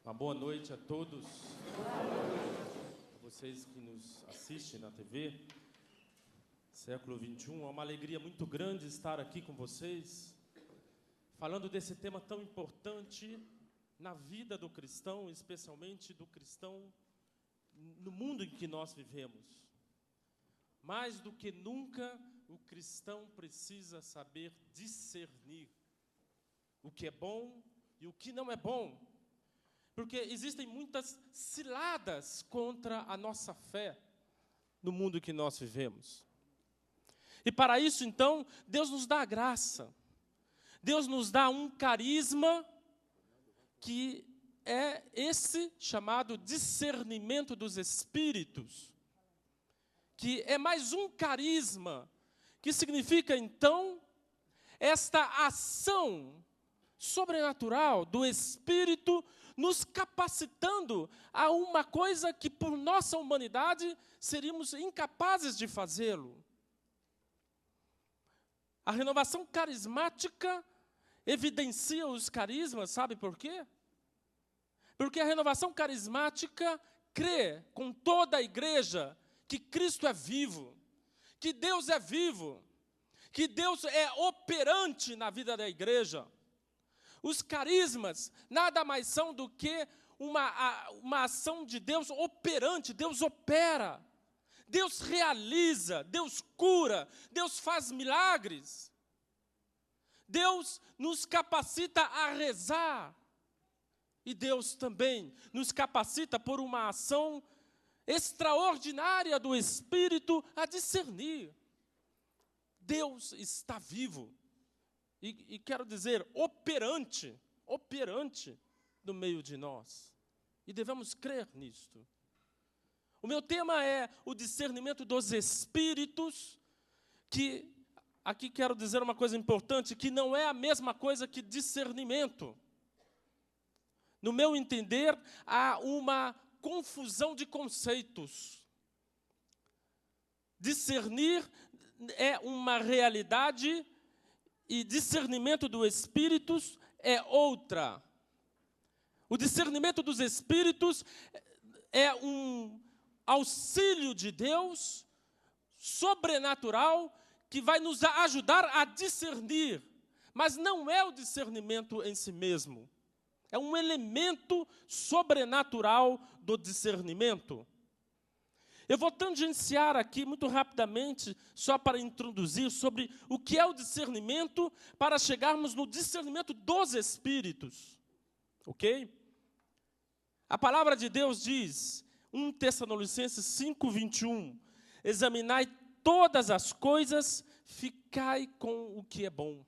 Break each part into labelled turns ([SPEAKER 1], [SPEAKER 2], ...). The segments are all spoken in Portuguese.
[SPEAKER 1] Uma boa noite a todos, a vocês que nos assistem na TV, século 21. É uma alegria muito grande estar aqui com vocês, falando desse tema tão importante na vida do cristão, especialmente do cristão no mundo em que nós vivemos. Mais do que nunca, o cristão precisa saber discernir o que é bom e o que não é bom. Porque existem muitas ciladas contra a nossa fé no mundo que nós vivemos. E para isso, então, Deus nos dá a graça. Deus nos dá um carisma que é esse chamado discernimento dos espíritos, que é mais um carisma, que significa, então, esta ação sobrenatural do Espírito nos capacitando a uma coisa que, por nossa humanidade, seríamos incapazes de fazê-lo. A renovação carismática evidencia os carismas, sabe por quê? Porque a renovação carismática crê com toda a igreja que Cristo é vivo, que Deus é vivo, que Deus é operante na vida da igreja. Os carismas nada mais são do que uma ação de Deus operante. Deus opera, Deus realiza, Deus cura, Deus faz milagres. Deus nos capacita a rezar. E Deus também nos capacita por uma ação extraordinária do Espírito a discernir. Deus está vivo. E quero dizer, operante no meio de nós. E devemos crer nisto. O meu tema é o discernimento dos espíritos, que aqui quero dizer uma coisa importante, que não é a mesma coisa que discernimento. No meu entender, há uma confusão de conceitos. Discernir é uma realidade e discernimento dos espíritos é outra. O discernimento dos espíritos é um auxílio de Deus sobrenatural que vai nos ajudar a discernir, mas não é o discernimento em si mesmo. É um elemento sobrenatural do discernimento. Eu vou tangenciar aqui muito rapidamente, só para introduzir sobre o que é o discernimento, para chegarmos no discernimento dos espíritos. Ok? A palavra de Deus diz, 1 Tessalonicenses 5:21, examinai todas as coisas, ficai com o que é bom.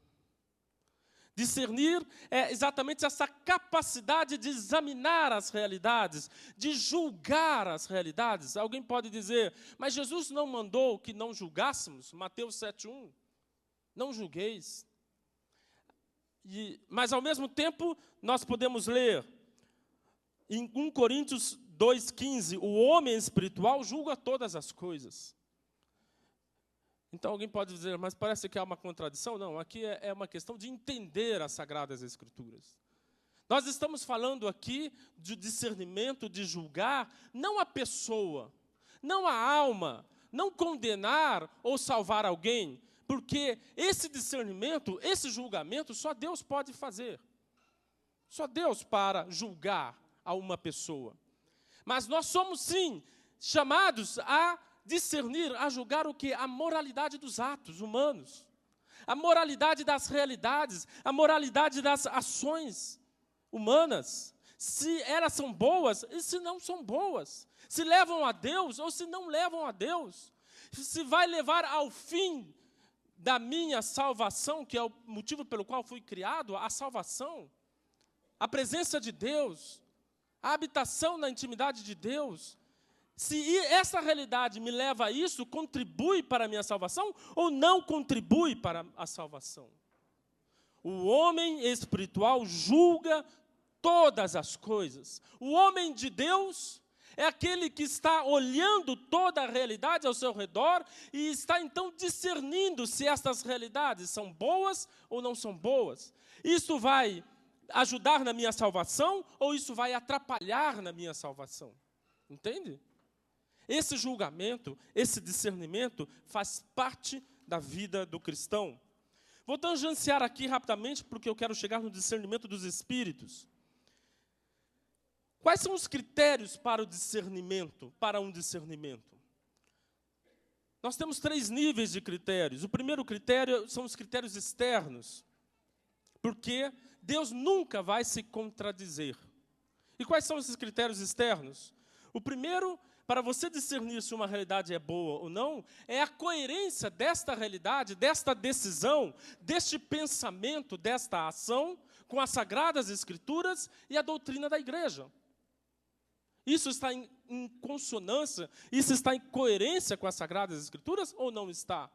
[SPEAKER 1] Discernir é exatamente essa capacidade de examinar as realidades, de julgar as realidades. Alguém pode dizer, mas Jesus não mandou que não julgássemos? Mateus 7:1. Não julgueis. Mas, ao mesmo tempo, nós podemos ler em 1 Coríntios 2:15, o homem espiritual julga todas as coisas. Então, alguém pode dizer, mas parece que há uma contradição. Não, aqui é uma questão de entender as Sagradas Escrituras. Nós estamos falando aqui de discernimento, de julgar, não a pessoa, não a alma, não condenar ou salvar alguém, porque esse discernimento, esse julgamento, só Deus pode fazer. Só Deus para julgar a uma pessoa. Mas nós somos, sim, chamados a discernir, a julgar o quê? A moralidade dos atos humanos, a moralidade das realidades, a moralidade das ações humanas, se elas são boas e se não são boas, se levam a Deus ou se não levam a Deus, se vai levar ao fim da minha salvação, que é o motivo pelo qual fui criado, a salvação, a presença de Deus, a habitação na intimidade de Deus. Se essa realidade me leva a isso, contribui para a minha salvação ou não contribui para a salvação? O homem espiritual julga todas as coisas. O homem de Deus é aquele que está olhando toda a realidade ao seu redor e está então discernindo se essas realidades são boas ou não são boas. Isso vai ajudar na minha salvação ou isso vai atrapalhar na minha salvação? Entende? Esse julgamento, esse discernimento faz parte da vida do cristão. Vou tangenciar aqui rapidamente, porque eu quero chegar no discernimento dos espíritos. Quais são os critérios para o discernimento, para um discernimento? Nós temos 3 níveis de critérios. O primeiro critério são os critérios externos, porque Deus nunca vai se contradizer. E quais são esses critérios externos? O primeiro, para você discernir se uma realidade é boa ou não, é a coerência desta realidade, desta decisão, deste pensamento, desta ação, com as Sagradas Escrituras e a doutrina da igreja. Isso está em consonância, isso está em coerência com as Sagradas Escrituras ou não está?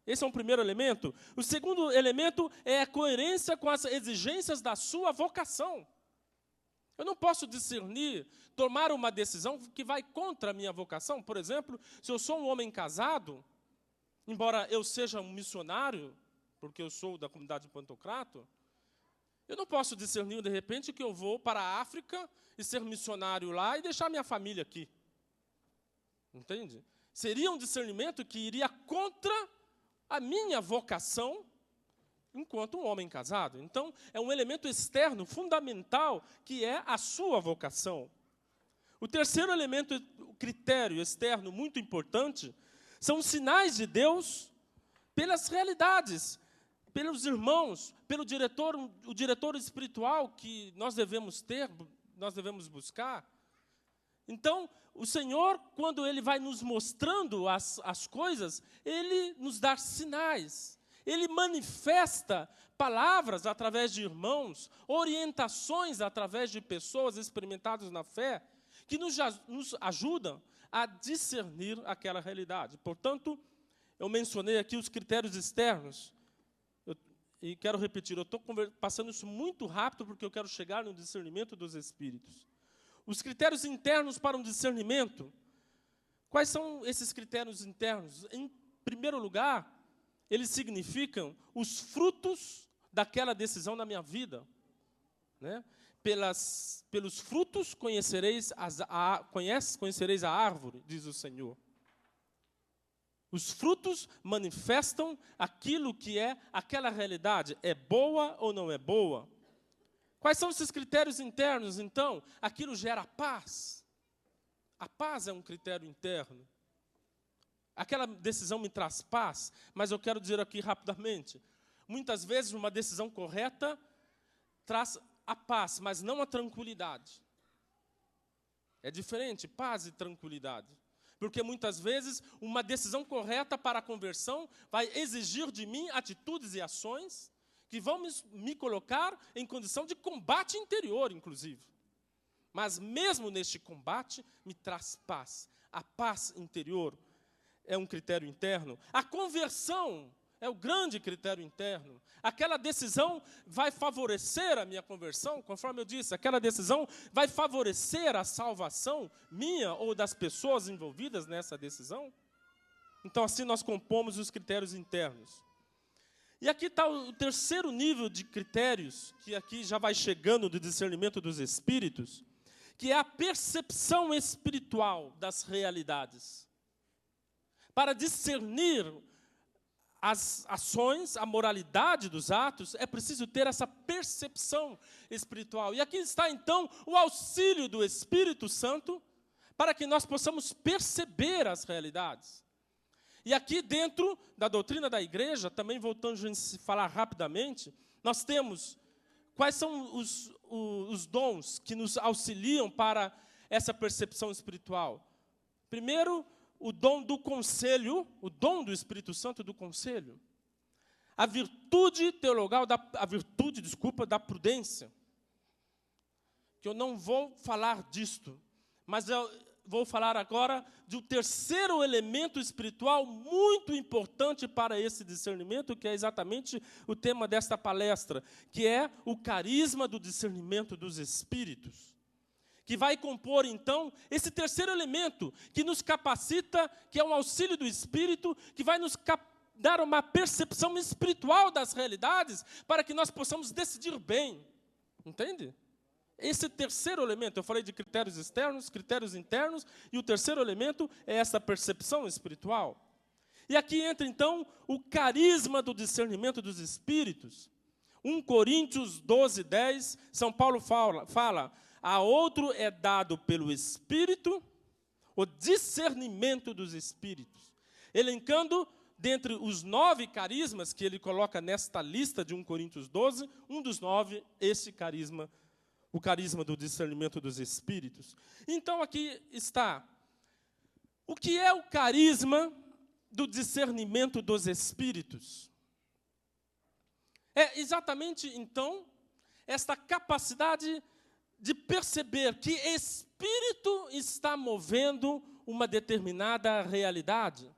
[SPEAKER 1] Esse é um primeiro elemento. O segundo elemento é a coerência com as exigências da sua vocação. Eu não posso discernir, tomar uma decisão que vai contra a minha vocação. Por exemplo, se eu sou um homem casado, embora eu seja um missionário, porque eu sou da comunidade de Pantocrato, eu não posso discernir, de repente, que eu vou para a África e ser missionário lá e deixar minha família aqui. Entende? Seria um discernimento que iria contra a minha vocação enquanto um homem casado. Então, é um elemento externo fundamental, que é a sua vocação. O terceiro elemento, o critério externo muito importante, são os sinais de Deus pelas realidades, pelos irmãos, pelo diretor, o diretor espiritual que nós devemos ter, nós devemos buscar. Então, o Senhor, quando Ele vai nos mostrando as coisas, Ele nos dá sinais. Ele manifesta palavras através de irmãos, orientações através de pessoas experimentadas na fé, que nos ajudam a discernir aquela realidade. Portanto, eu mencionei aqui os critérios externos, e quero repetir, eu estou passando isso muito rápido, porque eu quero chegar no discernimento dos espíritos. Os critérios internos para um discernimento, quais são esses critérios internos? Em primeiro lugar, eles significam os frutos daquela decisão na minha vida. Né? Pelos frutos conhecereis a árvore, diz o Senhor. Os frutos manifestam aquilo que é aquela realidade. É boa ou não é boa? Quais são esses critérios internos, então? Aquilo gera paz. A paz é um critério interno. Aquela decisão me traz paz, mas eu quero dizer aqui rapidamente. Muitas vezes uma decisão correta traz a paz, mas não a tranquilidade. É diferente, paz e tranquilidade. Porque muitas vezes uma decisão correta para a conversão vai exigir de mim atitudes e ações que vão me colocar em condição de combate interior, inclusive. Mas mesmo neste combate, me traz paz. A paz interior é um critério interno. A conversão é o grande critério interno. Aquela decisão vai favorecer a minha conversão, conforme eu disse, aquela decisão vai favorecer a salvação minha ou das pessoas envolvidas nessa decisão. Então, assim nós compomos os critérios internos. E aqui está o terceiro nível de critérios, que aqui já vai chegando do discernimento dos espíritos, que é a percepção espiritual das realidades. Para discernir as ações, a moralidade dos atos, é preciso ter essa percepção espiritual. E aqui está, então, o auxílio do Espírito Santo para que nós possamos perceber as realidades. E aqui dentro da doutrina da igreja, também voltando a falar rapidamente, nós temos quais são os dons que nos auxiliam para essa percepção espiritual. Primeiro, o dom do conselho, o dom do Espírito Santo do conselho. A virtude teologal, da prudência. Que eu não vou falar disto, mas eu vou falar agora de um terceiro elemento espiritual muito importante para esse discernimento, que é exatamente o tema desta palestra, que é o carisma do discernimento dos espíritos. Que vai compor, então, esse terceiro elemento, que nos capacita, que é um auxílio do Espírito, que vai nos dar uma percepção espiritual das realidades, para que nós possamos decidir bem. Entende? Esse terceiro elemento, eu falei de critérios externos, critérios internos, e o terceiro elemento é essa percepção espiritual. E aqui entra, então, o carisma do discernimento dos espíritos. 1 Coríntios 12, 10, São Paulo fala, a outro é dado pelo Espírito o discernimento dos espíritos. Elencando, dentre os 9 carismas que ele coloca nesta lista de 1 Coríntios 12, um dos 9, esse carisma, o carisma do discernimento dos espíritos. Então, aqui está. O que é o carisma do discernimento dos espíritos? É exatamente, então, esta capacidade de perceber que espírito está movendo uma determinada realidade.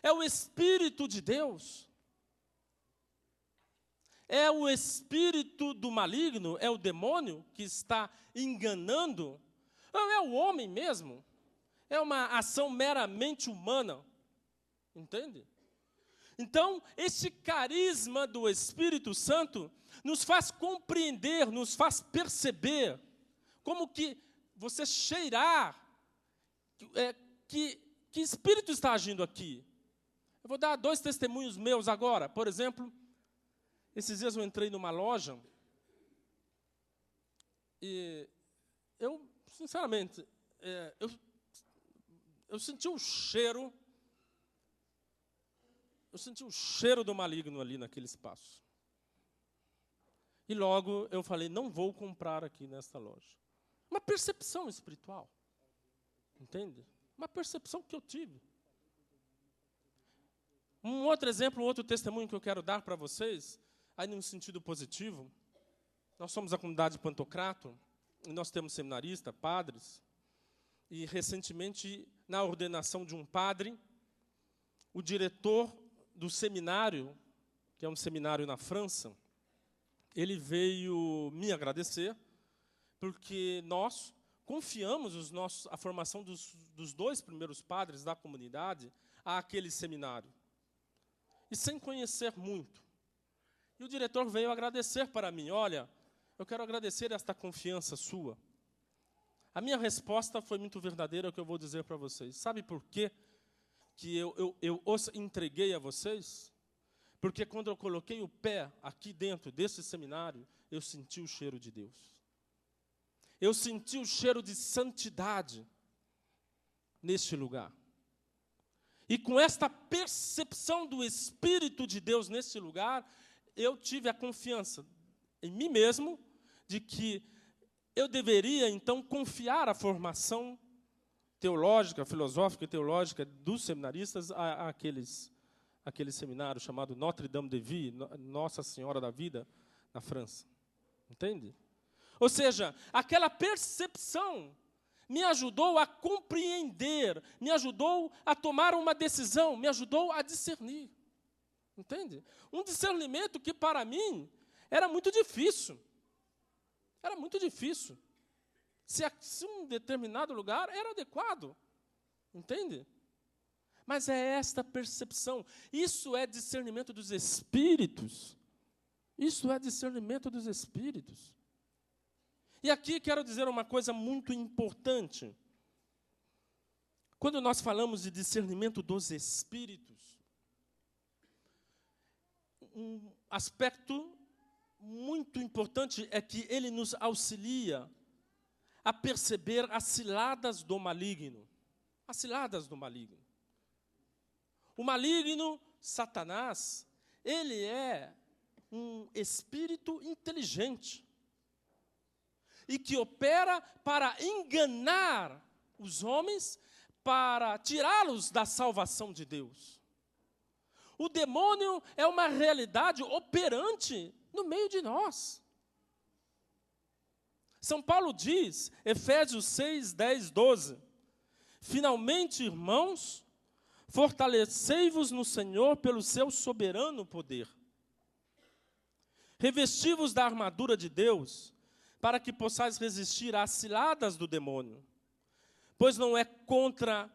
[SPEAKER 1] É o Espírito de Deus? É o espírito do maligno? É o demônio que está enganando? Ou é o homem mesmo? É uma ação meramente humana? Entende? Então, esse carisma do Espírito Santo nos faz compreender, nos faz perceber, como que você cheirar, que espírito está agindo aqui. Eu vou dar 2 testemunhos meus agora. Por exemplo, esses dias eu entrei numa loja e eu, sinceramente, eu senti um cheiro. Eu senti o cheiro do maligno ali naquele espaço. E logo eu falei, não vou comprar aqui nesta loja. Uma percepção espiritual. Entende? Uma percepção que eu tive. Um outro exemplo, um outro testemunho que eu quero dar para vocês, aí num sentido positivo. Nós somos a comunidade Pantocrato, e nós temos seminarista, padres, e recentemente, na ordenação de um padre, o diretor do seminário, que é um seminário na França, ele veio me agradecer, porque nós confiamos a formação dos 2 primeiros padres da comunidade àquele seminário, e sem conhecer muito. E o diretor veio agradecer para mim, olha, eu quero agradecer esta confiança sua. A minha resposta foi muito verdadeira, é o que eu vou dizer para vocês. Sabe por quê que eu os entreguei a vocês? Porque quando eu coloquei o pé aqui dentro desse seminário, eu senti o cheiro de Deus. Eu senti o cheiro de santidade neste lugar. E com esta percepção do Espírito de Deus nesse lugar, eu tive a confiança em mim mesmo de que eu deveria, então, confiar a formação teológica, filosófica e teológica dos seminaristas aquele seminário chamado Notre Dame de Vie, Nossa Senhora da Vida, na França. Entende? Ou seja, aquela percepção me ajudou a compreender, me ajudou a tomar uma decisão, me ajudou a discernir. Entende? Um discernimento que, para mim, era muito difícil. Era muito difícil. Se um determinado lugar era adequado. Entende? Mas é esta percepção. Isso é discernimento dos espíritos. Isso é discernimento dos espíritos. E aqui quero dizer uma coisa muito importante. Quando nós falamos de discernimento dos espíritos, um aspecto muito importante é que ele nos auxilia a perceber as ciladas do maligno. As ciladas do maligno. O maligno, Satanás, ele é um espírito inteligente e que opera para enganar os homens, para tirá-los da salvação de Deus. O demônio é uma realidade operante no meio de nós. São Paulo diz, Efésios 6, 10, 12, finalmente, irmãos, fortalecei-vos no Senhor pelo seu soberano poder. Revesti-vos da armadura de Deus, para que possais resistir às ciladas do demônio. Pois não é contra,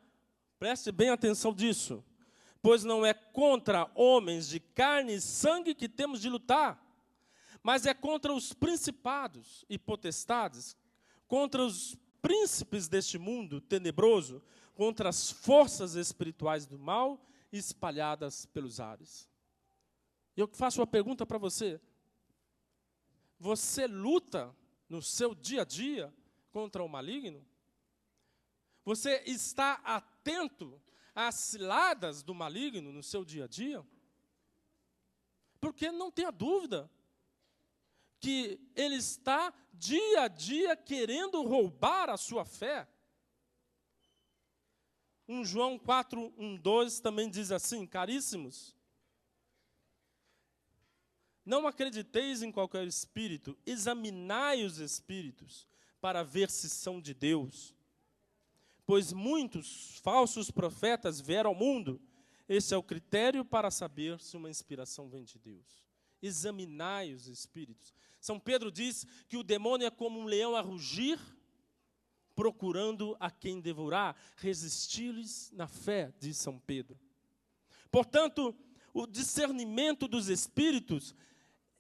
[SPEAKER 1] preste bem atenção disso, pois não é contra homens de carne e sangue que temos de lutar, mas é contra os principados e potestades, contra os príncipes deste mundo tenebroso, contra as forças espirituais do mal espalhadas pelos ares. Eu faço uma pergunta para você. Você luta no seu dia a dia contra o maligno? Você está atento às ciladas do maligno no seu dia a dia? Porque não tenha dúvida que ele está dia a dia querendo roubar a sua fé. João 4, 1, 2 também diz assim: caríssimos, não acrediteis em qualquer espírito, examinai os espíritos para ver se são de Deus. Pois muitos falsos profetas vieram ao mundo. Esse é o critério para saber se uma inspiração vem de Deus. Examinai os espíritos. São Pedro diz que o demônio é como um leão a rugir, procurando a quem devorar. Resistir-lhes na fé, diz São Pedro. Portanto, o discernimento dos espíritos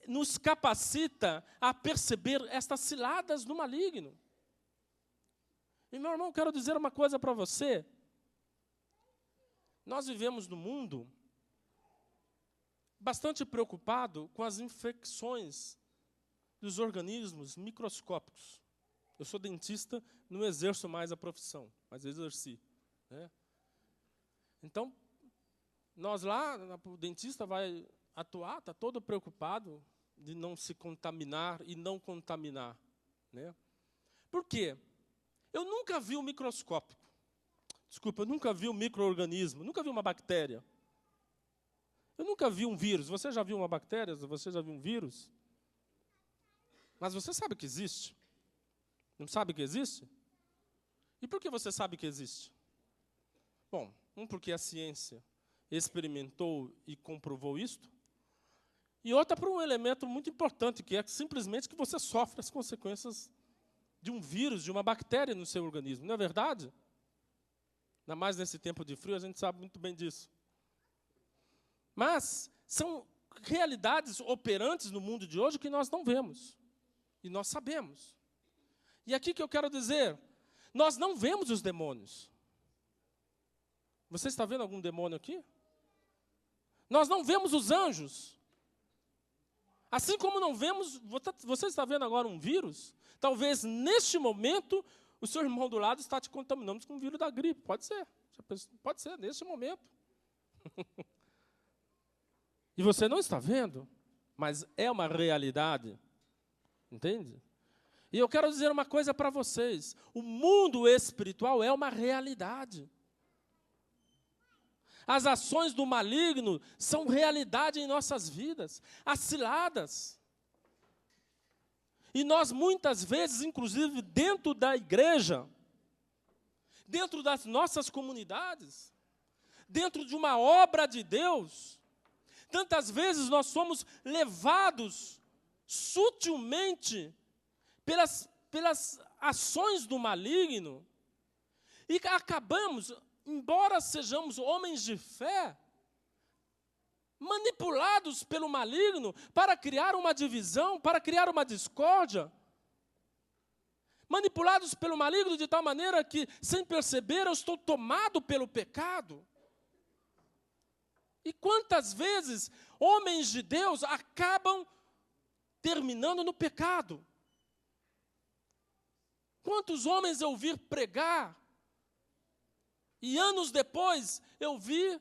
[SPEAKER 1] nos capacita a perceber estas ciladas do maligno. E, meu irmão, quero dizer uma coisa para você. Nós vivemos num mundo bastante preocupado com as infecções dos organismos microscópicos. Eu sou dentista, não exerço mais a profissão, mas exerci, né? Então, nós lá, o dentista vai atuar, está todo preocupado de não se contaminar e não contaminar, né? Por quê? Eu nunca vi um microscópico. Desculpa, eu nunca vi um micro-organismo, nunca vi uma bactéria. Eu nunca vi um vírus. Você já viu uma bactéria? Você já viu um vírus? Mas você sabe que existe? Não sabe que existe? E por que você sabe que existe? Bom, porque a ciência experimentou e comprovou isto. E outra por um elemento muito importante, que é simplesmente que você sofre as consequências de um vírus, de uma bactéria no seu organismo. Não é verdade? Ainda mais nesse tempo de frio, a gente sabe muito bem disso. Mas são realidades operantes no mundo de hoje que nós não vemos. E nós sabemos. E aqui que eu quero dizer, nós não vemos os demônios. Você está vendo algum demônio aqui? Nós não vemos os anjos. Assim como não vemos, você está vendo agora um vírus? Talvez neste momento o seu irmão do lado está te contaminando com o vírus da gripe. Pode ser. Pode ser, neste momento. E você não está vendo, mas é uma realidade. Entende? E eu quero dizer uma coisa para vocês. O mundo espiritual é uma realidade. As ações do maligno são realidade em nossas vidas. As ciladas. E nós, muitas vezes, inclusive dentro da igreja, dentro das nossas comunidades, dentro de uma obra de Deus, tantas vezes nós somos levados sutilmente pelas ações do maligno e acabamos, embora sejamos homens de fé, manipulados pelo maligno para criar uma divisão, para criar uma discórdia. Manipulados pelo maligno de tal maneira que, sem perceber, eu estou tomado pelo pecado. E quantas vezes homens de Deus acabam terminando no pecado? Quantos homens eu vi pregar e anos depois eu vi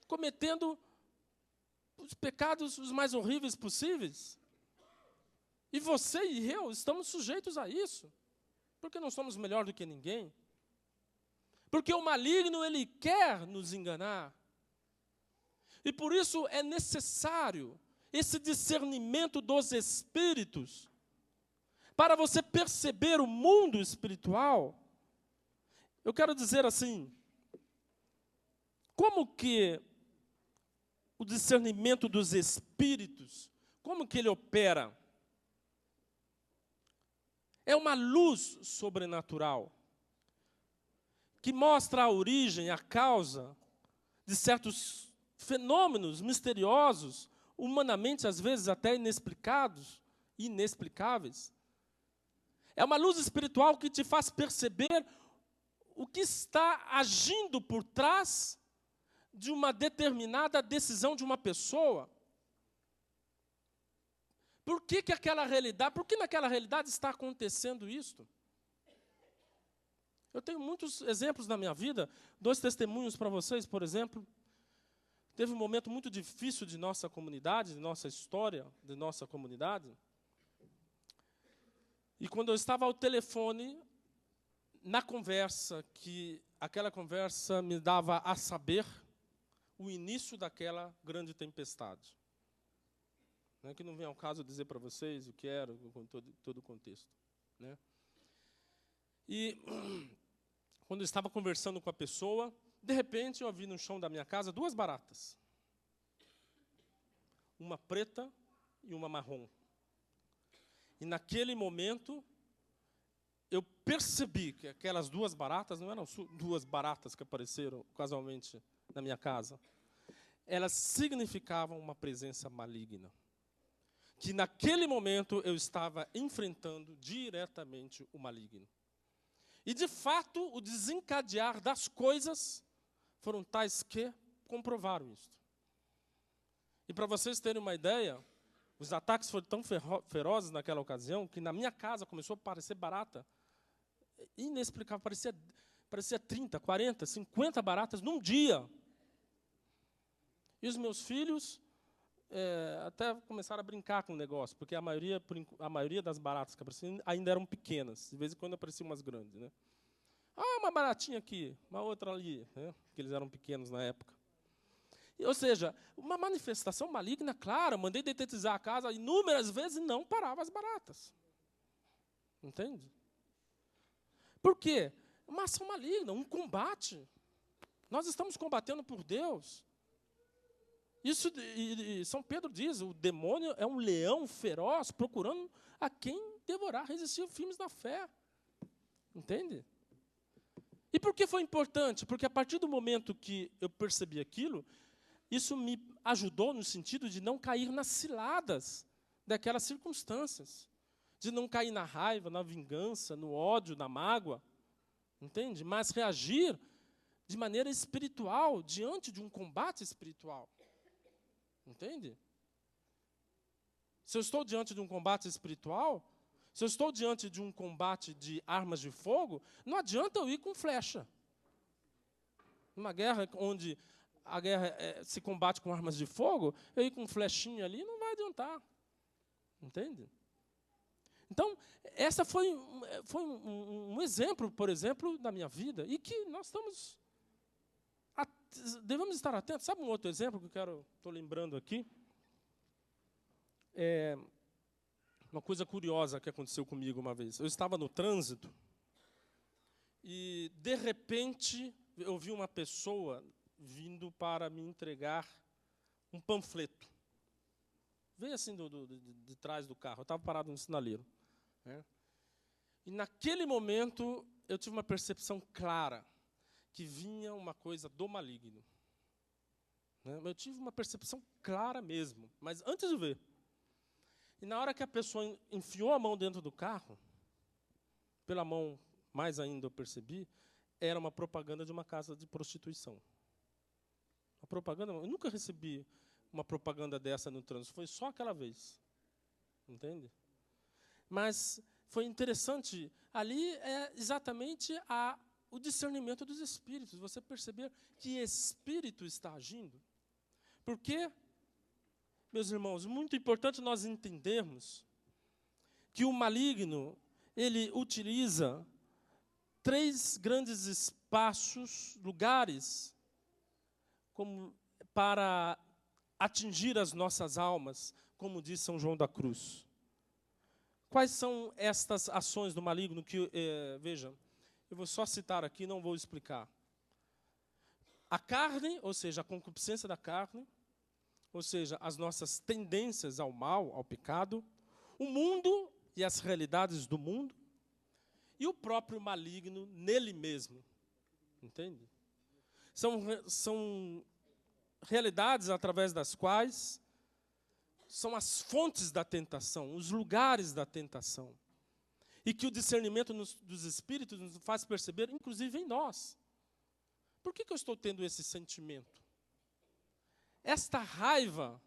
[SPEAKER 1] cometendo os pecados os mais horríveis possíveis? E você e eu estamos sujeitos a isso, porque não somos melhor do que ninguém. Porque o maligno, ele quer nos enganar. E por isso é necessário esse discernimento dos espíritos, para você perceber o mundo espiritual. Eu quero dizer assim, como que o discernimento dos espíritos, como que ele opera? É uma luz sobrenatural, que mostra a origem, a causa de certos fenômenos misteriosos, humanamente às vezes até inexplicados, inexplicáveis. É uma luz espiritual que te faz perceber o que está agindo por trás de uma determinada decisão de uma pessoa. Por que naquela realidade está acontecendo isto? Eu tenho muitos exemplos na minha vida, 2 testemunhos para vocês, por exemplo. Teve um momento muito difícil de nossa comunidade, de nossa história, de nossa comunidade. E quando eu estava ao telefone, na conversa, que aquela conversa me dava a saber o início daquela grande tempestade. Né, que não vem ao caso dizer para vocês o que era, com todo o contexto. Né? E quando eu estava conversando com a pessoa, de repente eu vi no chão da minha casa 2 baratas. Uma preta e uma marrom. E naquele momento, eu percebi que aquelas 2 baratas não eram 2 baratas que apareceram casualmente na minha casa. Elas significavam uma presença maligna. Que naquele momento eu estava enfrentando diretamente o maligno. E, de fato, o desencadear das coisas foram tais que comprovaram isso. E, para vocês terem uma ideia, os ataques foram tão ferozes naquela ocasião que na minha casa começou a aparecer barata. Inexplicável, parecia 30, 40, 50 baratas num dia. E os meus filhos até começaram a brincar com o negócio, porque a maioria das baratas que apareciam ainda eram pequenas. De vez em quando apareciam umas grandes. Né? Uma baratinha aqui, uma outra ali, né? Porque eles eram pequenos na época. Ou seja, uma manifestação maligna, claro, mandei detetizar a casa inúmeras vezes e não parava as baratas. Entende? Por quê? Uma ação maligna, um combate. Nós estamos combatendo por Deus. Isso, e São Pedro diz, o demônio é um leão feroz procurando a quem devorar, resistir firmes na fé. Entende? E por que foi importante? Porque a partir do momento que eu percebi aquilo, isso me ajudou no sentido de não cair nas ciladas daquelas circunstâncias. De não cair na raiva, na vingança, no ódio, na mágoa. Entende? Mas reagir de maneira espiritual, diante de um combate espiritual. Entende? Se eu estou diante de um combate espiritual, se eu estou diante de um combate de armas de fogo, não adianta eu ir com flecha. Numa guerra onde a guerra se combate com armas de fogo, eu ir com flechinha ali não vai adiantar. Entende? Então, essa foi um exemplo, por exemplo, da minha vida, e que nós devemos estar atentos. Sabe um outro exemplo que estou lembrando aqui? Uma coisa curiosa que aconteceu comigo uma vez. Eu estava no trânsito e, de repente, eu vi uma pessoa vindo para me entregar um panfleto. Veio assim de trás do carro. Eu estava parado no sinaleiro. Né? E, naquele momento, eu tive uma percepção clara que vinha uma coisa do maligno. Né? Eu tive uma percepção clara mesmo, mas antes de ver. E na hora que a pessoa enfiou a mão dentro do carro, pela mão mais ainda eu percebi, era uma propaganda de uma casa de prostituição. A propaganda, eu nunca recebi uma propaganda dessa no trânsito, foi só aquela vez. Entende? Mas foi interessante, ali é exatamente o discernimento dos espíritos, você perceber que espírito está agindo. Porque, meus irmãos, muito importante nós entendermos que o maligno, ele utiliza 3 grandes espaços, lugares, como para atingir as nossas almas, como diz São João da Cruz. Quais são estas ações do maligno que, veja, eu vou só citar aqui, não vou explicar. A carne, ou seja, a concupiscência da carne, ou seja, as nossas tendências ao mal, ao pecado, o mundo e as realidades do mundo, e o próprio maligno nele mesmo. Entende? São realidades através das quais são as fontes da tentação, os lugares da tentação. E que o discernimento dos espíritos nos faz perceber, inclusive em nós. Por que eu estou tendo esse sentimento? Esta raiva,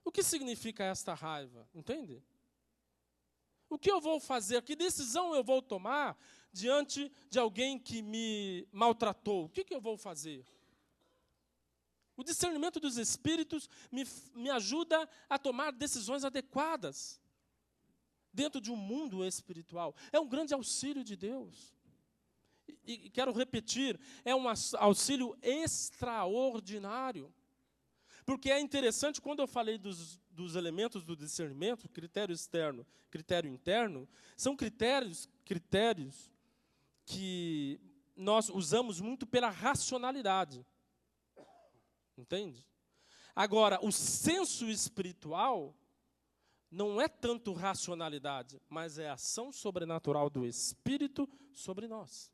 [SPEAKER 1] o que significa esta raiva? Entende? O que eu vou fazer? Que decisão eu vou tomar diante de alguém que me maltratou? O que eu vou fazer? O discernimento dos espíritos me ajuda a tomar decisões adequadas dentro de um mundo espiritual. É um grande auxílio de Deus. E quero repetir, é um auxílio extraordinário. Porque é interessante, quando eu falei dos elementos do discernimento, critério externo, critério interno, são critérios que nós usamos muito pela racionalidade. Entende? Agora, o senso espiritual não é tanto racionalidade, mas é a ação sobrenatural do Espírito sobre nós.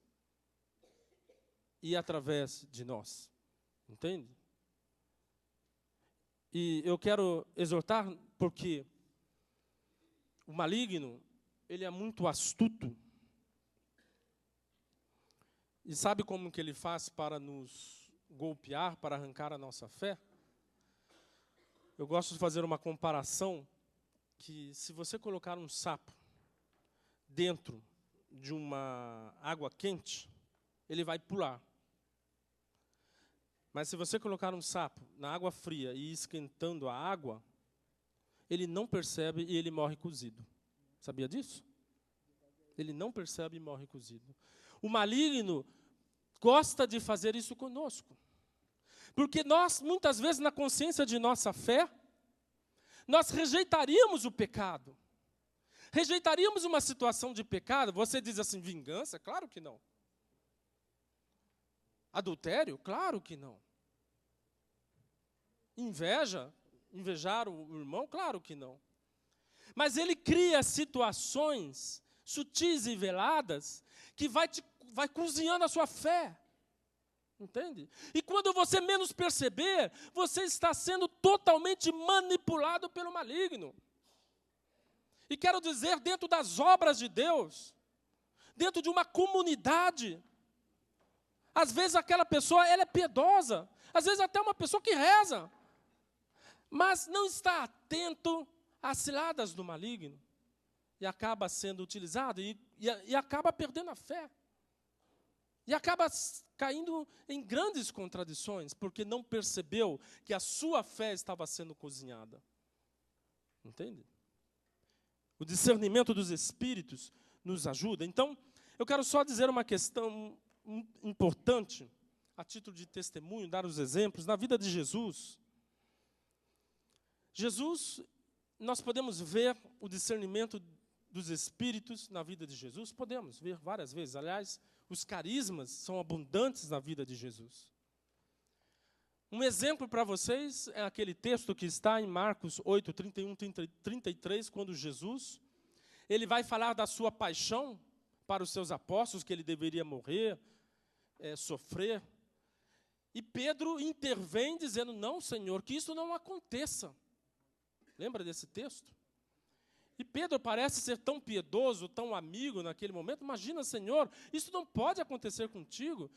[SPEAKER 1] E através de nós. Entende? E eu quero exortar porque o maligno, ele é muito astuto. E sabe como que ele faz para nos golpear, para arrancar a nossa fé? Eu gosto de fazer uma comparação que se você colocar um sapo dentro de uma água quente, ele vai pular. Mas se você colocar um sapo na água fria e ir esquentando a água, ele não percebe e ele morre cozido. Sabia disso? Ele não percebe e morre cozido. O maligno gosta de fazer isso conosco. Porque nós, muitas vezes, na consciência de nossa fé, nós rejeitaríamos o pecado. Rejeitaríamos uma situação de pecado. Você diz assim, vingança? Claro que não. Adultério? Claro que não. Invejar o irmão? Claro que não. Mas ele cria situações sutis e veladas que vai cozinhando a sua fé. Entende? E quando você menos perceber, você está sendo totalmente manipulado pelo maligno. E quero dizer, dentro das obras de Deus, dentro de uma comunidade, às vezes aquela pessoa ela é piedosa, às vezes até uma pessoa que reza, mas não está atento às ciladas do maligno, e acaba sendo utilizado, e acaba perdendo a fé, e acaba caindo em grandes contradições, porque não percebeu que a sua fé estava sendo cozinhada. Entende? O discernimento dos espíritos nos ajuda. Então, eu quero só dizer uma questão importante, a título de testemunho, dar os exemplos. Na vida de Jesus, nós podemos ver o discernimento dos espíritos na vida de Jesus? Podemos ver várias vezes. Aliás, os carismas são abundantes na vida de Jesus. Um exemplo para vocês é aquele texto que está em Marcos 8, 31, 33, quando Jesus, ele vai falar da sua paixão para os seus apóstolos, que ele deveria morrer, sofrer. E Pedro intervém dizendo, não, Senhor, que isso não aconteça. Lembra desse texto? E Pedro parece ser tão piedoso, tão amigo naquele momento. Imagina, Senhor, isso não pode acontecer contigo.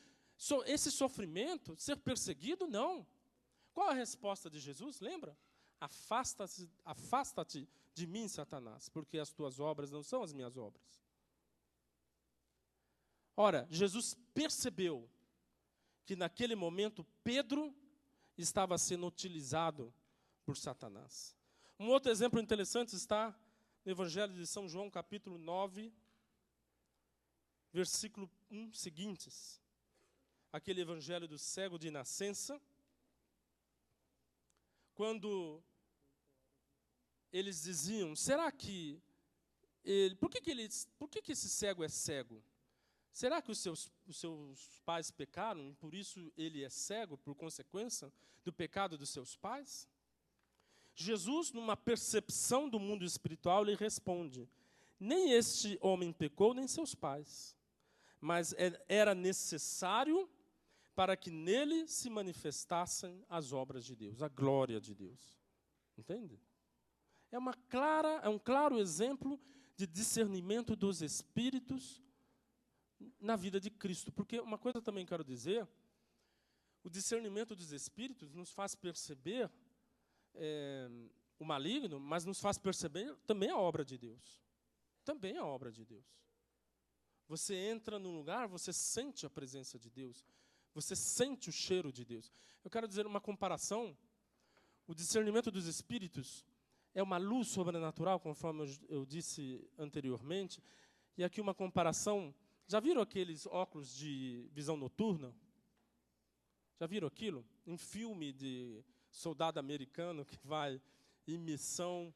[SPEAKER 1] Esse sofrimento, ser perseguido, não. Qual a resposta de Jesus? Lembra? Afasta-te de mim, Satanás, porque as tuas obras não são as minhas obras. Ora, Jesus percebeu que naquele momento Pedro estava sendo utilizado por Satanás. Um outro exemplo interessante está no Evangelho de São João, capítulo 9, versículo 1 seguintes. Aquele evangelho do cego de nascença, quando eles diziam, será que por que esse cego é cego? Será que os seus pais pecaram e por isso ele é cego, por consequência do pecado dos seus pais? Jesus, numa percepção do mundo espiritual, lhe responde, nem este homem pecou, nem seus pais, mas era necessário para que nele se manifestassem as obras de Deus, a glória de Deus. Entende? É um claro exemplo de discernimento dos espíritos na vida de Cristo. Porque uma coisa também quero dizer, o discernimento dos espíritos nos faz perceber o maligno, mas nos faz perceber também a obra de Deus. Também a obra de Deus. Você entra num lugar, você sente a presença de Deus. Você sente o cheiro de Deus. Eu quero dizer uma comparação. O discernimento dos espíritos é uma luz sobrenatural, conforme eu disse anteriormente. E aqui uma comparação. Já viram aqueles óculos de visão noturna? Já viram aquilo? Um filme de soldado americano que vai em missão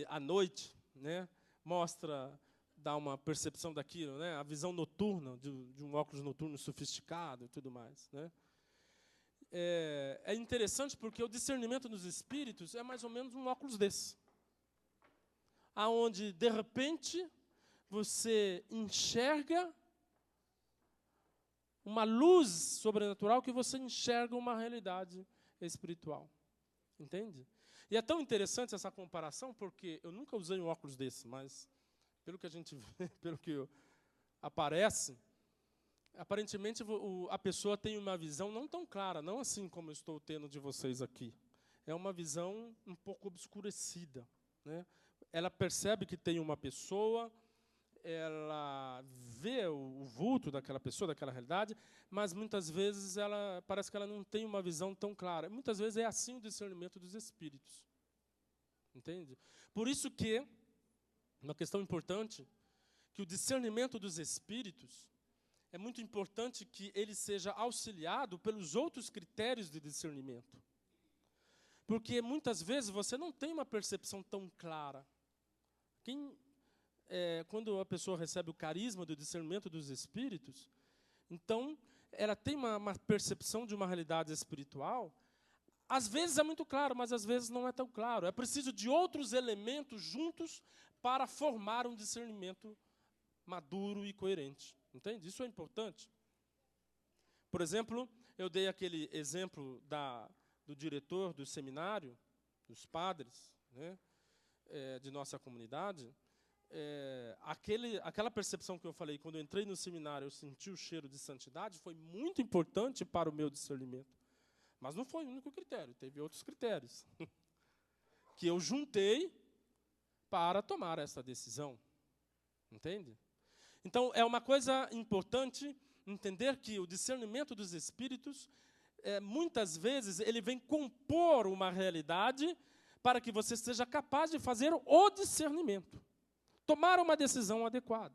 [SPEAKER 1] à noite, né? Mostra, dá uma percepção daquilo, né? A visão noturna, de um óculos noturno sofisticado e tudo mais, né? É interessante porque o discernimento dos espíritos é mais ou menos um óculos desse. Aonde, de repente, você enxerga uma luz sobrenatural que você enxerga uma realidade espiritual. Entende? E é tão interessante essa comparação, porque eu nunca usei um óculos desse, mas pelo que a gente vê, pelo que aparece, aparentemente a pessoa tem uma visão não tão clara, não assim como eu estou tendo de vocês aqui. É uma visão um pouco obscurecida, né? Ela percebe que tem uma pessoa, ela vê o vulto daquela pessoa, daquela realidade, mas muitas vezes parece que ela não tem uma visão tão clara. Muitas vezes é assim o discernimento dos espíritos. Entende? Por isso que, uma questão importante, que o discernimento dos espíritos, é muito importante que ele seja auxiliado pelos outros critérios de discernimento. Porque muitas vezes você não tem uma percepção tão clara. Quando a pessoa recebe o carisma do discernimento dos espíritos, então ela tem uma percepção de uma realidade espiritual. Às vezes é muito claro, mas às vezes não é tão claro. É preciso de outros elementos juntos para formar um discernimento maduro e coerente. Entende? Isso é importante. Por exemplo, eu dei aquele exemplo do diretor do seminário, dos padres, né, de nossa comunidade. Aquela percepção que eu falei, quando eu entrei no seminário, eu senti o cheiro de santidade, foi muito importante para o meu discernimento. Mas não foi o único critério, teve outros critérios que eu juntei para tomar essa decisão. Entende? Então, é uma coisa importante entender que o discernimento dos espíritos, muitas vezes, ele vem compor uma realidade para que você seja capaz de fazer o discernimento. Tomar uma decisão adequada.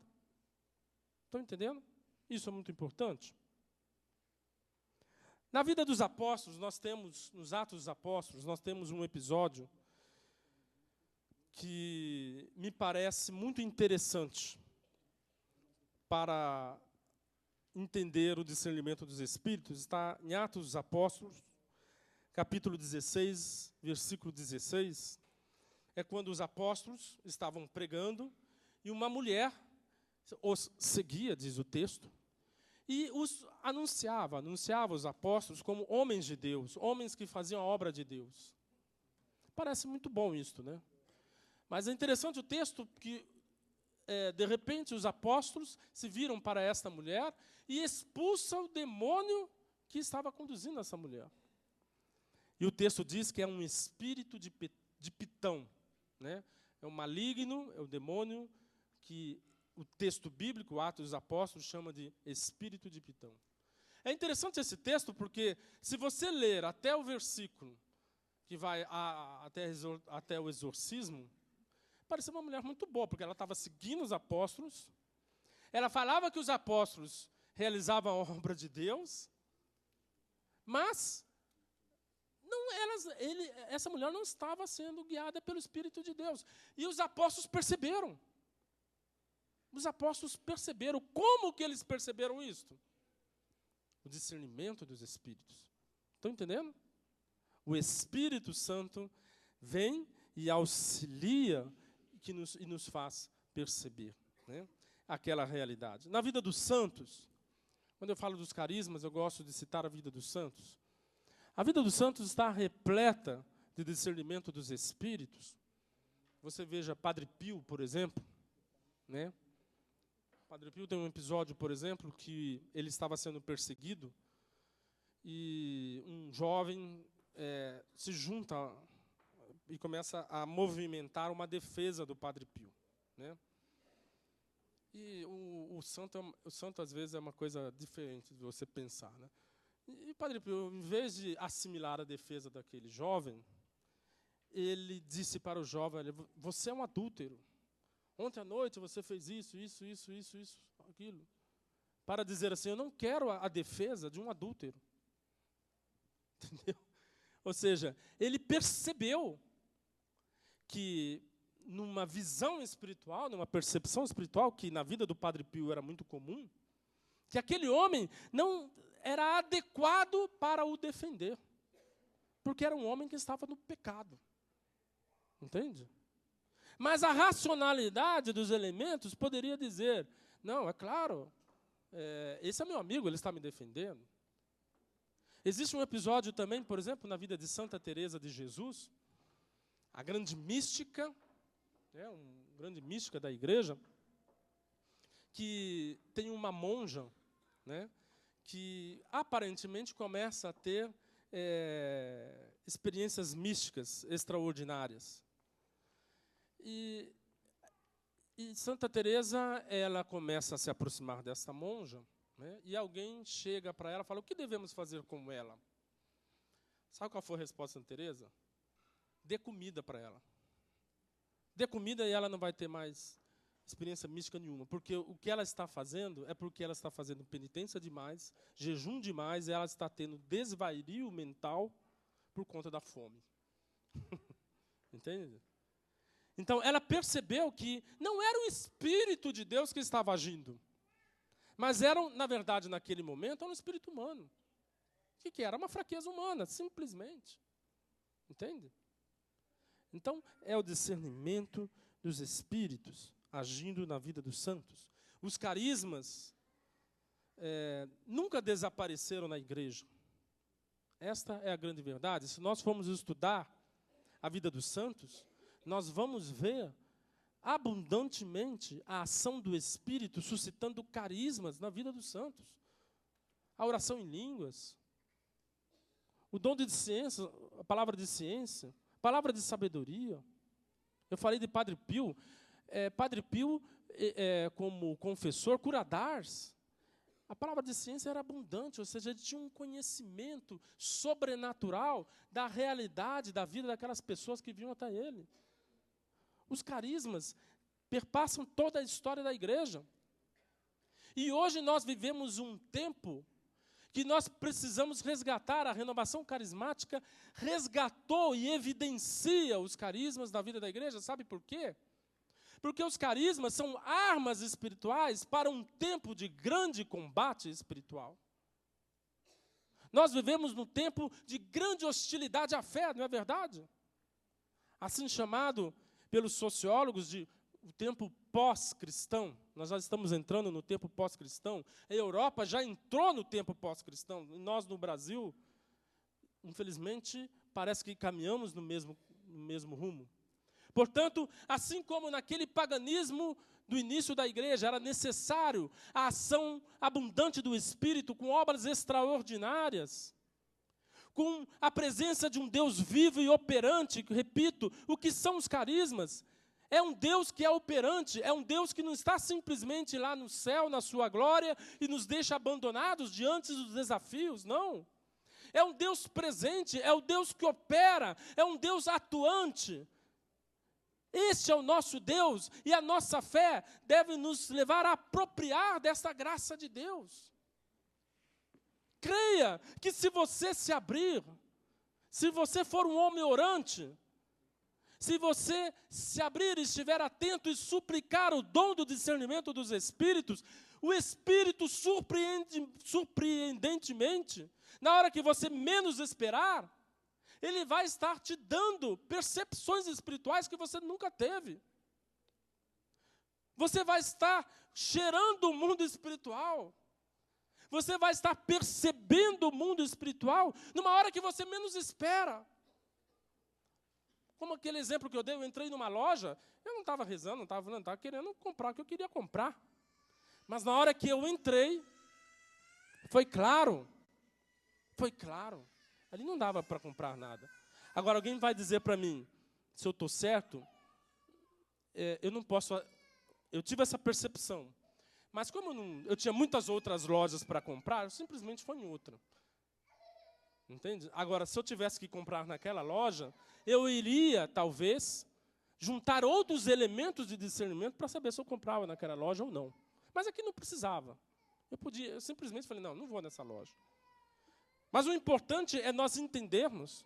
[SPEAKER 1] Estão entendendo? Isso é muito importante. Na vida dos apóstolos, nos Atos dos Apóstolos, nós temos um episódio que me parece muito interessante para entender o discernimento dos espíritos. Está em Atos dos Apóstolos, capítulo 16, versículo 16. É quando os apóstolos estavam pregando e uma mulher os seguia, diz o texto, e os anunciava os apóstolos como homens de Deus, homens que faziam a obra de Deus. Parece muito bom isto, né? Mas é interessante o texto que, de repente, os apóstolos se viram para esta mulher e expulsam o demônio que estava conduzindo essa mulher. E o texto diz que é um espírito de Pitão, né? É um maligno, é o demônio que o texto bíblico, Atos dos Apóstolos, chama de espírito de Pitão. É interessante esse texto porque, se você ler até o versículo que vai até o exorcismo, parece uma mulher muito boa, porque ela estava seguindo os apóstolos, ela falava que os apóstolos realizavam a obra de Deus, mas essa mulher não estava sendo guiada pelo Espírito de Deus. E os apóstolos perceberam. Os apóstolos perceberam. Como que eles perceberam isso? O discernimento dos espíritos. Estão entendendo? O Espírito Santo vem e auxilia e nos faz perceber, né, aquela realidade. Na vida dos santos, quando eu falo dos carismas, eu gosto de citar a vida dos santos. A vida dos santos está repleta de discernimento dos espíritos, Você veja Padre Pio, por exemplo, né? Padre Pio tem um episódio, por exemplo, que ele estava sendo perseguido e um jovem se junta e começa a movimentar uma defesa do Padre Pio, né? E o santo às vezes é uma coisa diferente de você pensar, né? E o Padre Pio, em vez de assimilar a defesa daquele jovem, ele disse para o jovem: você é um adúltero. Ontem à noite você fez isso, aquilo. Para dizer assim: eu não quero a defesa de um adúltero. Entendeu? Ou seja, ele percebeu que numa visão espiritual, numa percepção espiritual, que na vida do Padre Pio era muito comum, que aquele homem não era adequado para o defender, porque era um homem que estava no pecado. Entende? Mas a racionalidade dos elementos poderia dizer: não, é claro, esse é meu amigo, ele está me defendendo. Existe um episódio também, por exemplo, na vida de Santa Teresa de Jesus, a grande mística, uma grande mística da igreja, que tem uma monja, né, que aparentemente começa a ter experiências místicas extraordinárias. E Santa Teresa, ela começa a se aproximar dessa monja, né, e alguém chega para ela e fala: o que devemos fazer com ela? Sabe qual foi a resposta de Santa Teresa? Dê comida para ela. Dê comida e ela não vai ter mais experiência mística nenhuma. Porque o que ela está fazendo é porque ela está fazendo penitência demais, jejum demais, e ela está tendo desvario mental por conta da fome. Entende? Então, ela percebeu que não era o Espírito de Deus que estava agindo, mas era, na verdade, naquele momento, era um espírito humano. O que era? Uma fraqueza humana, simplesmente. Entende? Então, é o discernimento dos espíritos agindo na vida dos santos. Os carismas nunca desapareceram na igreja. Esta é a grande verdade. Se nós formos estudar a vida dos santos, nós vamos ver abundantemente a ação do Espírito suscitando carismas na vida dos santos. A oração em línguas, o dom de ciência, a palavra de ciência, palavra de sabedoria. Eu falei de Padre Pio. Padre Pio, como confessor, cura Ars. A palavra de ciência era abundante, ou seja, ele tinha um conhecimento sobrenatural da realidade da vida daquelas pessoas que vinham até ele. Os carismas perpassam toda a história da igreja. E hoje nós vivemos um tempo que nós precisamos resgatar. A renovação carismática resgatou e evidencia os carismas da vida da igreja. Sabe por quê? Porque os carismas são armas espirituais para um tempo de grande combate espiritual. Nós vivemos num tempo de grande hostilidade à fé, não é verdade? Assim chamado pelos sociólogos de o tempo pós-cristão. Nós já estamos entrando no tempo pós-cristão. A Europa já entrou no tempo pós-cristão. Nós, no Brasil, infelizmente, parece que caminhamos no mesmo rumo. Portanto, assim como naquele paganismo do início da igreja era necessário a ação abundante do Espírito com obras extraordinárias, com a presença de um Deus vivo e operante, repito, o que são os carismas? É um Deus que é operante, é um Deus que não está simplesmente lá no céu, na sua glória, e nos deixa abandonados diante dos desafios, não. É um Deus presente, é o Deus que opera, é um Deus atuante. Este é o nosso Deus, e a nossa fé deve nos levar a apropriar desta graça de Deus. Creia que se você se abrir, se você for um homem orante, se você se abrir e estiver atento e suplicar o dom do discernimento dos Espíritos, o Espírito surpreendentemente, na hora que você menos esperar, ele vai estar te dando percepções espirituais que você nunca teve. Você vai estar cheirando o mundo espiritual. Você vai estar percebendo o mundo espiritual numa hora que você menos espera. Como aquele exemplo que eu dei, eu entrei numa loja, eu não estava rezando, não estava querendo comprar o que eu queria comprar. Mas na hora que eu entrei, foi claro. Ali não dava para comprar nada. Agora, alguém vai dizer para mim, se eu estou certo, eu não posso... Eu tive essa percepção. Mas como eu tinha muitas outras lojas para comprar, eu simplesmente fui em outra. Entende? Agora, se eu tivesse que comprar naquela loja, eu iria, talvez, juntar outros elementos de discernimento para saber se eu comprava naquela loja ou não. Mas aqui não precisava. Eu simplesmente falei, não vou nessa loja. Mas o importante é nós entendermos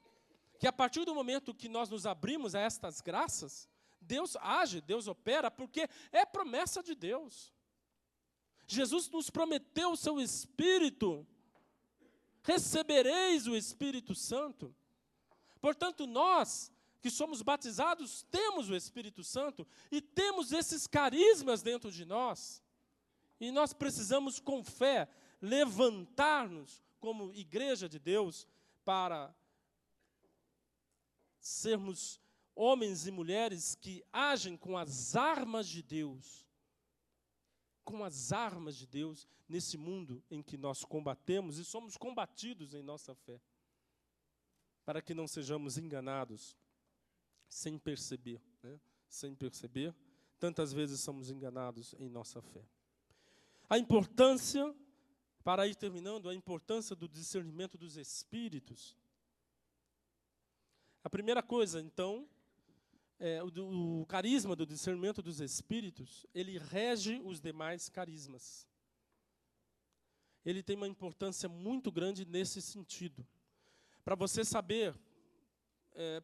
[SPEAKER 1] que a partir do momento que nós nos abrimos a estas graças, Deus age, Deus opera, porque é promessa de Deus. Jesus nos prometeu o seu Espírito. Recebereis o Espírito Santo. Portanto, nós que somos batizados, temos o Espírito Santo e temos esses carismas dentro de nós. E nós precisamos, com fé, levantar-nos como igreja de Deus para sermos homens e mulheres que agem com as armas de Deus. Com as armas de Deus nesse mundo em que nós combatemos e somos combatidos em nossa fé. Para que não sejamos enganados sem perceber. Né? Sem perceber, tantas vezes somos enganados em nossa fé. A importância, para ir terminando, a importância do discernimento dos espíritos. A primeira coisa, então, o carisma do discernimento dos espíritos, ele rege os demais carismas. Ele tem uma importância muito grande nesse sentido. Para você saber,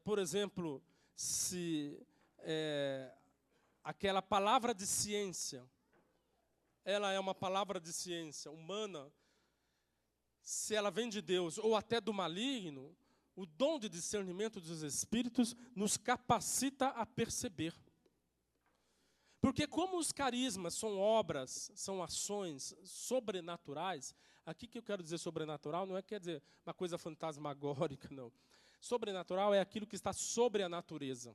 [SPEAKER 1] por exemplo, se aquela palavra de ciência, ela é uma palavra de ciência humana, se ela vem de Deus ou até do maligno, o dom de discernimento dos espíritos nos capacita a perceber. Porque como os carismas são obras, são ações sobrenaturais, aqui que eu quero dizer sobrenatural não quer dizer uma coisa fantasmagórica, não. Sobrenatural é aquilo que está sobre a natureza.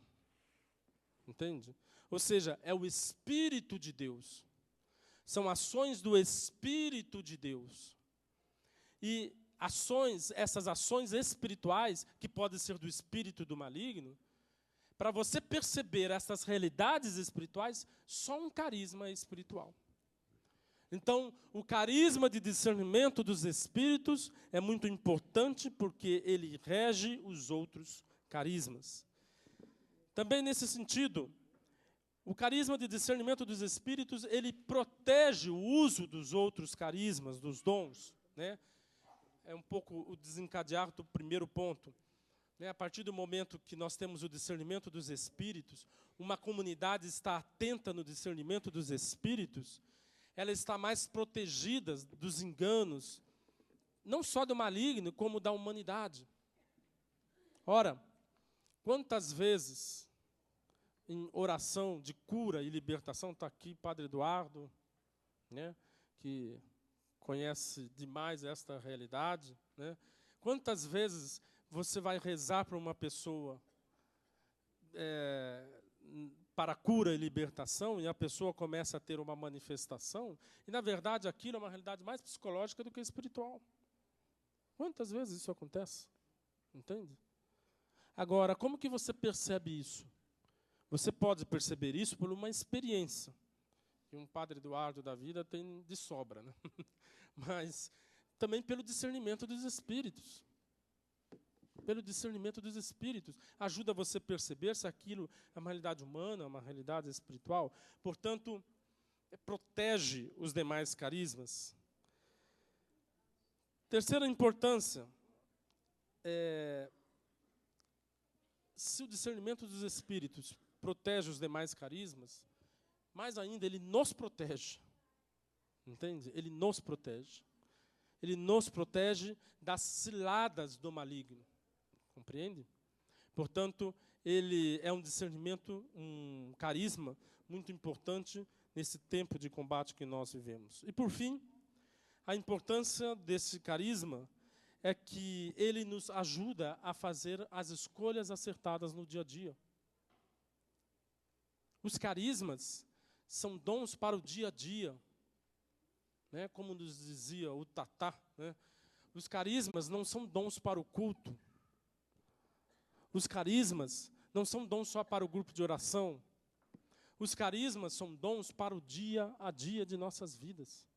[SPEAKER 1] Entende? Ou seja, é o Espírito de Deus. São ações do Espírito de Deus. E essas ações espirituais, que podem ser do espírito do maligno, para você perceber essas realidades espirituais, só um carisma espiritual. Então, o carisma de discernimento dos espíritos é muito importante porque ele rege os outros carismas. Também nesse sentido, o carisma de discernimento dos espíritos, ele protege o uso dos outros carismas, dos dons, né? É um pouco o desencadear do primeiro ponto. A partir do momento que nós temos o discernimento dos espíritos, uma comunidade está atenta no discernimento dos espíritos, ela está mais protegida dos enganos, não só do maligno, como da humanidade. Ora, quantas vezes, em oração de cura e libertação, está aqui Padre Eduardo, né, que conhece demais esta realidade, né? Quantas vezes você vai rezar para uma pessoa para cura e libertação e a pessoa começa a ter uma manifestação e, na verdade, aquilo é uma realidade mais psicológica do que espiritual. Quantas vezes isso acontece? Entende? Agora, como que você percebe isso? Você pode perceber isso por uma experiência. E um Padre Eduardo da vida tem de sobra, né? Mas também pelo discernimento dos espíritos. Pelo discernimento dos espíritos. Ajuda você a perceber se aquilo é uma realidade humana, uma realidade espiritual. Portanto, protege os demais carismas. Terceira importância, se o discernimento dos espíritos protege os demais carismas, mais ainda, ele nos protege. Entende? Ele nos protege. Ele nos protege das ciladas do maligno. Compreende? Portanto, ele é um discernimento, um carisma muito importante nesse tempo de combate que nós vivemos. E, por fim, a importância desse carisma é que ele nos ajuda a fazer as escolhas acertadas no dia a dia. Os carismas são dons para o dia a dia, né? Como nos dizia o Tatá, né? Os carismas não são dons para o culto. Os carismas não são dons só para o grupo de oração. Os carismas são dons para o dia a dia de nossas vidas.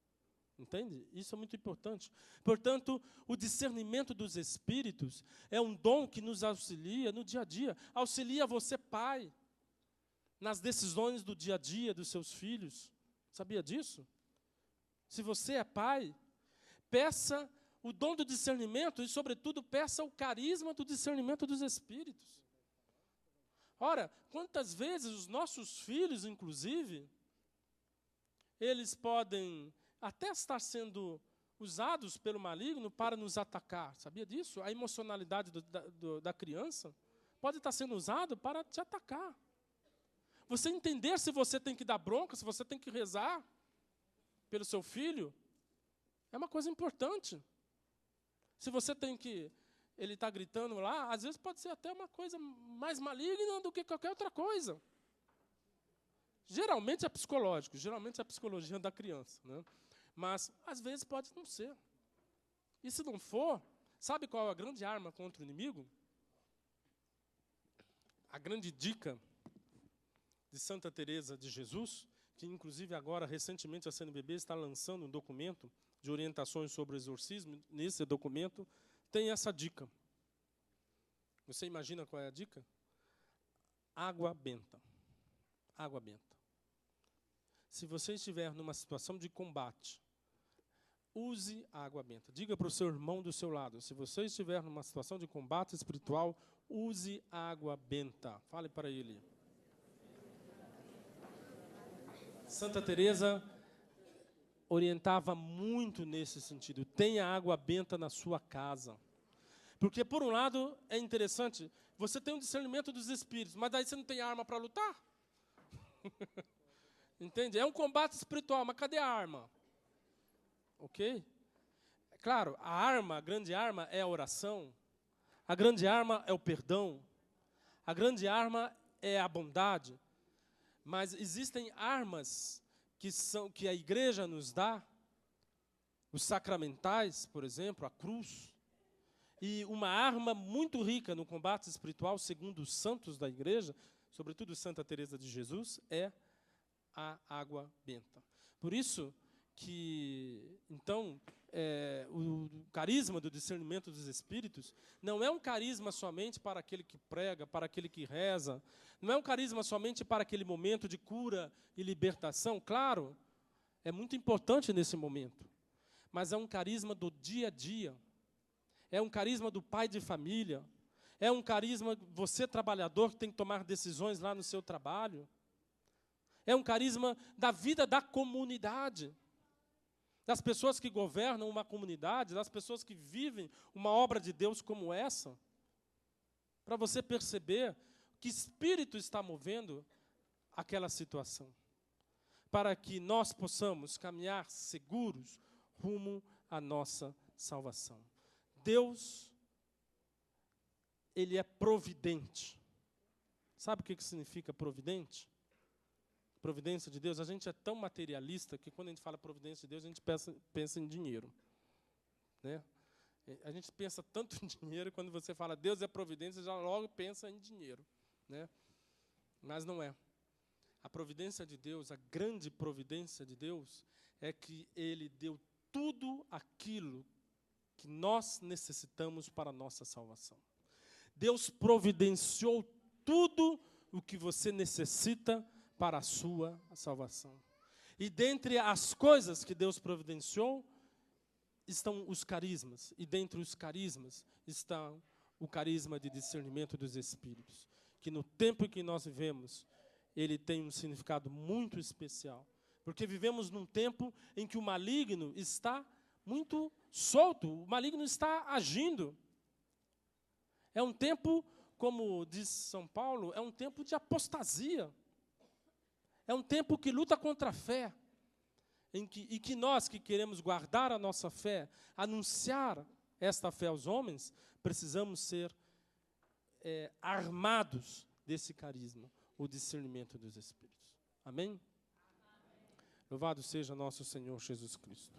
[SPEAKER 1] Entende? Isso é muito importante. Portanto, o discernimento dos espíritos é um dom que nos auxilia no dia a dia. Auxilia você, pai, nas decisões do dia a dia dos seus filhos. Sabia disso? Se você é pai, peça o dom do discernimento e, sobretudo, peça o carisma do discernimento dos espíritos. Ora, quantas vezes os nossos filhos, inclusive, eles podem até estar sendo usados pelo maligno para nos atacar. Sabia disso? A emocionalidade da criança pode estar sendo usada para te atacar. Você entender se você tem que dar bronca, se você tem que rezar pelo seu filho, é uma coisa importante. Se você tem que... Ele está gritando lá, às vezes pode ser até uma coisa mais maligna do que qualquer outra coisa. Geralmente é psicológico, geralmente é a psicologia da criança, né? Mas, às vezes, pode não ser. E se não for, sabe qual é a grande arma contra o inimigo? A grande dica de Santa Teresa de Jesus, que, inclusive, agora, recentemente, a CNBB está lançando um documento de orientações sobre o exorcismo. Nesse documento tem essa dica. Você imagina qual é a dica? Água benta. Água benta. Se você estiver numa situação de combate, use a água benta. Diga para o seu irmão do seu lado, se você estiver numa situação de combate espiritual, use a água benta. Fale para ele. Santa Teresa orientava muito nesse sentido. Tenha água benta na sua casa. Porque, por um lado, é interessante, você tem um discernimento dos espíritos, mas daí você não tem arma para lutar. Entende? É um combate espiritual, mas cadê a arma? Ok? Claro, a arma, a grande arma é a oração. A grande arma é o perdão. A grande arma é a bondade. Mas existem armas que a igreja nos dá, os sacramentais, por exemplo, a cruz. E uma arma muito rica no combate espiritual, segundo os santos da igreja, sobretudo Santa Teresa de Jesus, é a água benta. Por isso que, então, o carisma do discernimento dos espíritos não é um carisma somente para aquele que prega, para aquele que reza, não é um carisma somente para aquele momento de cura e libertação. Claro, é muito importante nesse momento, mas é um carisma do dia a dia. É um carisma do pai de família. É um carisma, você trabalhador, que tem que tomar decisões lá no seu trabalho. É um carisma da vida da comunidade. Das pessoas que governam uma comunidade, das pessoas que vivem uma obra de Deus como essa. Para você perceber que espírito está movendo aquela situação. Para que nós possamos caminhar seguros rumo à nossa salvação. Deus, Ele é providente. Sabe o que significa providente? Providência de Deus. A gente é tão materialista que quando a gente fala providência de Deus, a gente pensa em dinheiro. Né? A gente pensa tanto em dinheiro, quando você fala Deus é providência, já logo pensa em dinheiro. Né? Mas não é. A providência de Deus, a grande providência de Deus, é que Ele deu tudo aquilo que nós necessitamos para a nossa salvação. Deus providenciou tudo o que você necessita para a sua salvação. E dentre as coisas que Deus providenciou, estão os carismas. E dentre os carismas está o carisma de discernimento dos espíritos. Que no tempo em que nós vivemos, ele tem um significado muito especial. Porque vivemos num tempo em que o maligno está muito solto, o maligno está agindo. É um tempo, como diz São Paulo, é um tempo de apostasia. É um tempo que luta contra a fé. E que nós que queremos guardar a nossa fé, anunciar esta fé aos homens, precisamos ser armados desse carisma. o discernimento dos Espíritos. Amém? Louvado seja nosso Senhor Jesus Cristo.